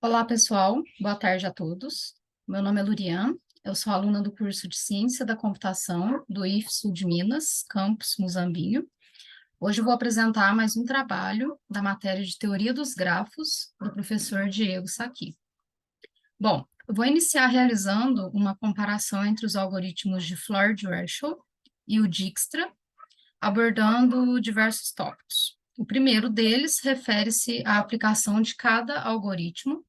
Olá, pessoal. Boa tarde a todos. Meu nome é Lurian. Eu sou aluna do curso de Ciência da Computação do IFSU de Minas, campus Muzambinho. Hoje eu vou apresentar mais um trabalho da matéria de Teoria dos Grafos, do professor Diego Sacchi. Bom, eu vou iniciar realizando uma comparação entre os algoritmos de Floyd-Warshall e o Dijkstra, abordando diversos tópicos. O primeiro deles refere-se à aplicação de cada algoritmo.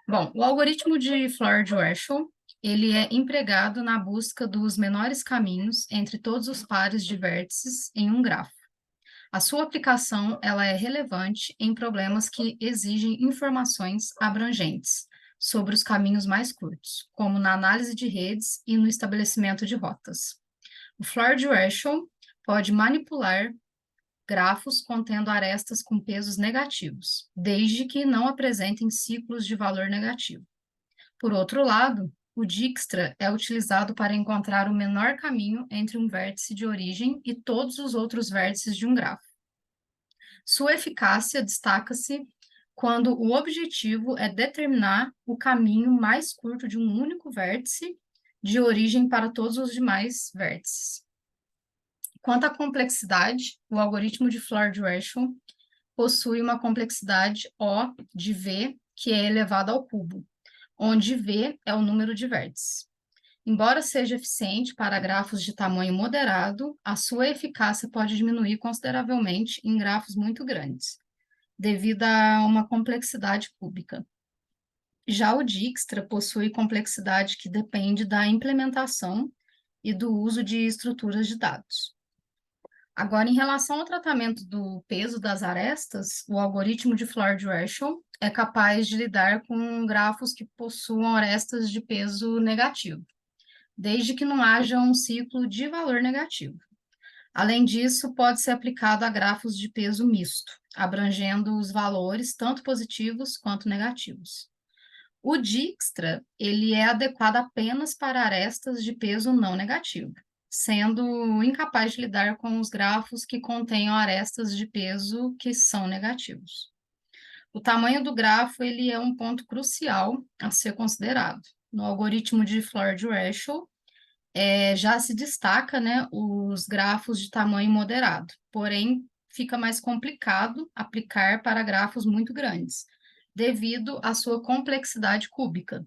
Bom, o algoritmo de Floyd-Warshall, ele é empregado na busca dos menores caminhos entre todos os pares de vértices em um grafo. A sua aplicação, ela é relevante em problemas que exigem informações abrangentes sobre os caminhos mais curtos, como na análise de redes e no estabelecimento de rotas. O Floyd-Warshall pode manipular grafos contendo arestas com pesos negativos, desde que não apresentem ciclos de valor negativo. Por outro lado, o Dijkstra é utilizado para encontrar o menor caminho entre um vértice de origem e todos os outros vértices de um grafo. Sua eficácia destaca-se quando o objetivo é determinar o caminho mais curto de um único vértice de origem para todos os demais vértices. Quanto à complexidade, o algoritmo de Floyd-Warshall possui uma complexidade O de V, que é elevada ao cubo, onde V é o número de vértices. Embora seja eficiente para grafos de tamanho moderado, a sua eficácia pode diminuir consideravelmente em grafos muito grandes, devido a uma complexidade cúbica. Já o Dijkstra possui complexidade que depende da implementação e do uso de estruturas de dados. Agora, em relação ao tratamento do peso das arestas, o algoritmo de Floyd-Warshall é capaz de lidar com grafos que possuam arestas de peso negativo, desde que não haja um ciclo de valor negativo. Além disso, pode ser aplicado a grafos de peso misto, abrangendo os valores tanto positivos quanto negativos. O Dijkstra, ele é adequado apenas para arestas de peso não negativo, sendo incapaz de lidar com os grafos que contenham arestas de peso que são negativos. O tamanho do grafo, ele é um ponto crucial a ser considerado. No algoritmo de Floyd-Warshall, já se destaca, né, os grafos de tamanho moderado, porém fica mais complicado aplicar para grafos muito grandes, devido à sua complexidade cúbica.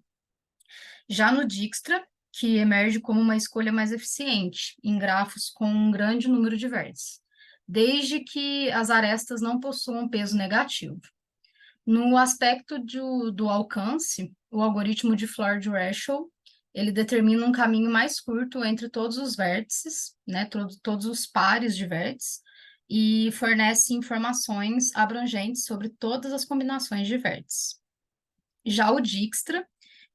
Já no Dijkstra, que emerge como uma escolha mais eficiente em grafos com um grande número de vértices, desde que as arestas não possuam peso negativo. No aspecto do alcance, o algoritmo de Floyd-Warshall, ele determina um caminho mais curto entre todos os vértices, né, todos os pares de vértices, e fornece informações abrangentes sobre todas as combinações de vértices. Já o Dijkstra,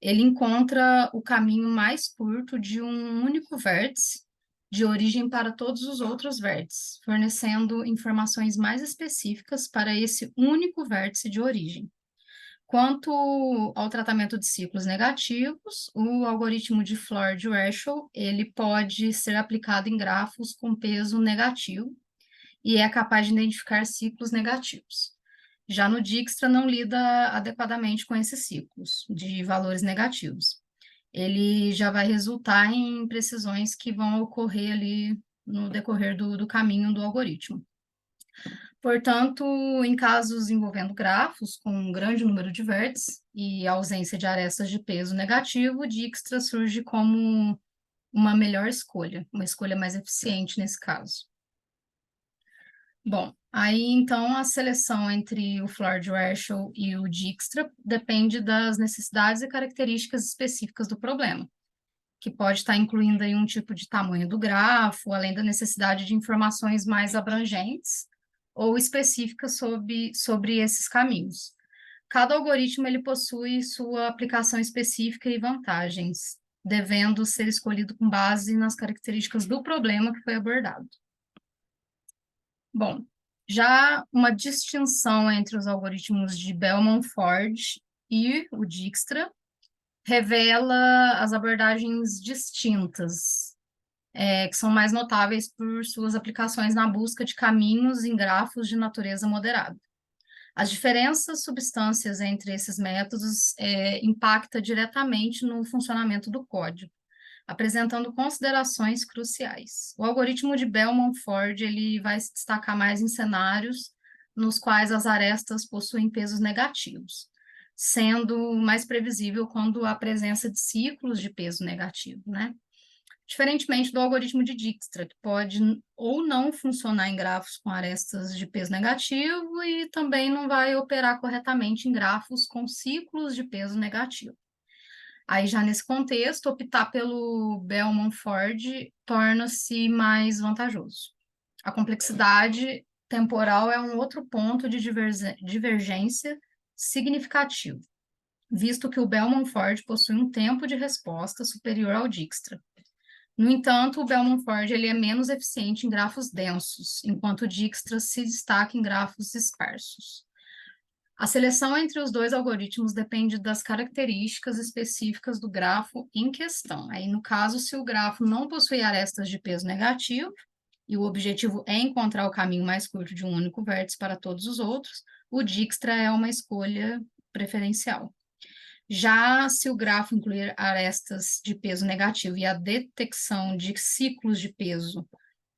ele encontra o caminho mais curto de um único vértice, de origem para todos os outros vértices, fornecendo informações mais específicas para esse único vértice de origem. Quanto ao tratamento de ciclos negativos, o algoritmo de Floyd-Warshall, ele pode ser aplicado em grafos com peso negativo e é capaz de identificar ciclos negativos. Já no Dijkstra não lida adequadamente com esses ciclos de valores negativos. Ele já vai resultar em precisões que vão ocorrer ali no decorrer do caminho do algoritmo. Portanto, em casos envolvendo grafos com um grande número de vértices e ausência de arestas de peso negativo, o Dijkstra surge como uma melhor escolha, uma escolha mais eficiente nesse caso. Bom, aí então a seleção entre o Floyd-Warshall e o Dijkstra depende das necessidades e características específicas do problema, que pode estar incluindo aí um tipo de tamanho do grafo, além da necessidade de informações mais abrangentes ou específicas sobre esses caminhos. Cada algoritmo ele possui sua aplicação específica e vantagens, devendo ser escolhido com base nas características do problema que foi abordado. Bom, já uma distinção entre os algoritmos de Bellman-Ford e o Dijkstra revela as abordagens distintas, que são mais notáveis por suas aplicações na busca de caminhos em grafos de natureza moderada. As diferenças substâncias entre esses métodos impactam diretamente no funcionamento do código, apresentando considerações cruciais. O algoritmo de Bellman-Ford ele vai se destacar mais em cenários nos quais as arestas possuem pesos negativos, sendo mais previsível quando há presença de ciclos de peso negativo, né? Diferentemente do algoritmo de Dijkstra, que pode ou não funcionar em grafos com arestas de peso negativo e também não vai operar corretamente em grafos com ciclos de peso negativo. Aí, já nesse contexto, optar pelo Bellman-Ford torna-se mais vantajoso. A complexidade temporal é um outro ponto de divergência significativo, visto que o Bellman-Ford possui um tempo de resposta superior ao Dijkstra. No entanto, o Bellman-Ford ele é menos eficiente em grafos densos, enquanto o Dijkstra se destaca em grafos esparsos. A seleção entre os dois algoritmos depende das características específicas do grafo em questão. Aí, no caso, se o grafo não possui arestas de peso negativo, e o objetivo é encontrar o caminho mais curto de um único vértice para todos os outros, o Dijkstra é uma escolha preferencial. Já se o grafo incluir arestas de peso negativo e a detecção de ciclos de peso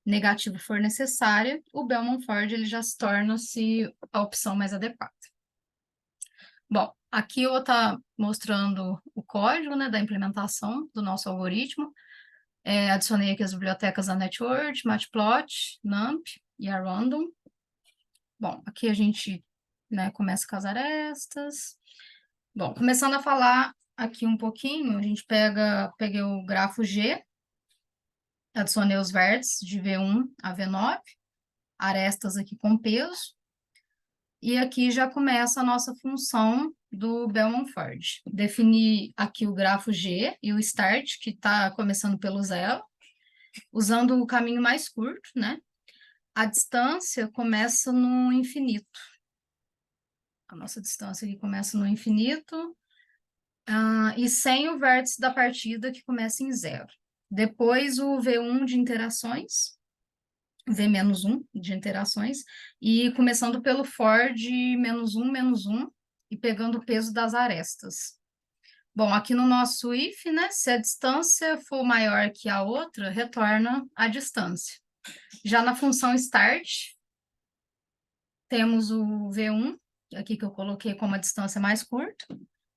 negativo for necessária, o Bellman-Ford ele já se torna-se a opção mais adequada. Bom, aqui eu vou estar mostrando o código, né, da implementação do nosso algoritmo. Adicionei aqui as bibliotecas da NetWord, Matplot, NumPy e a Random. Bom, aqui a gente, né, começa com as arestas. Bom, começando a falar aqui um pouquinho, a gente peguei o grafo G, adicionei os vértices de V1 a V9, arestas aqui com peso, e aqui já começa a nossa função do Bellman-Ford. Defini aqui o grafo G e o start, que está começando pelo zero, usando o caminho mais curto, né? A distância começa no infinito. A nossa distância aqui começa no infinito, e sem o vértice da partida, que começa em zero. Depois o V1 de interações, V-1 de interações, e começando pelo for de -1, e pegando o peso das arestas. Bom, aqui no nosso if, né, se a distância for maior que a outra, retorna a distância. Já na função start, temos o V1, aqui que eu coloquei como a distância mais curta,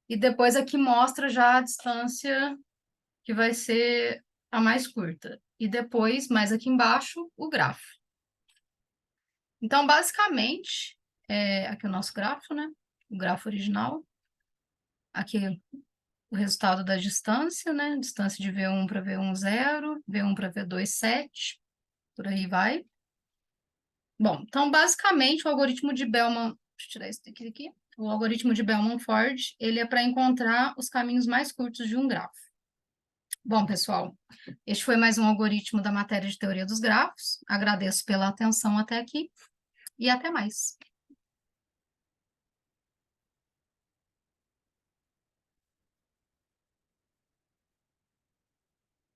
e depois aqui mostra já a distância que vai ser a mais curta. E depois, mais aqui embaixo, o grafo. Então, basicamente, aqui é o nosso grafo, né? O grafo original. Aqui o resultado da distância, né? Distância de V1 para V1, 0, V1 para V2, 7, por aí vai. Bom, então, basicamente, o algoritmo de Bellman... Deixa eu tirar isso daqui. O algoritmo de Bellman-Ford, ele é para encontrar os caminhos mais curtos de um grafo. Bom, pessoal, este foi mais um algoritmo da matéria de teoria dos grafos. Agradeço pela atenção até aqui e até mais.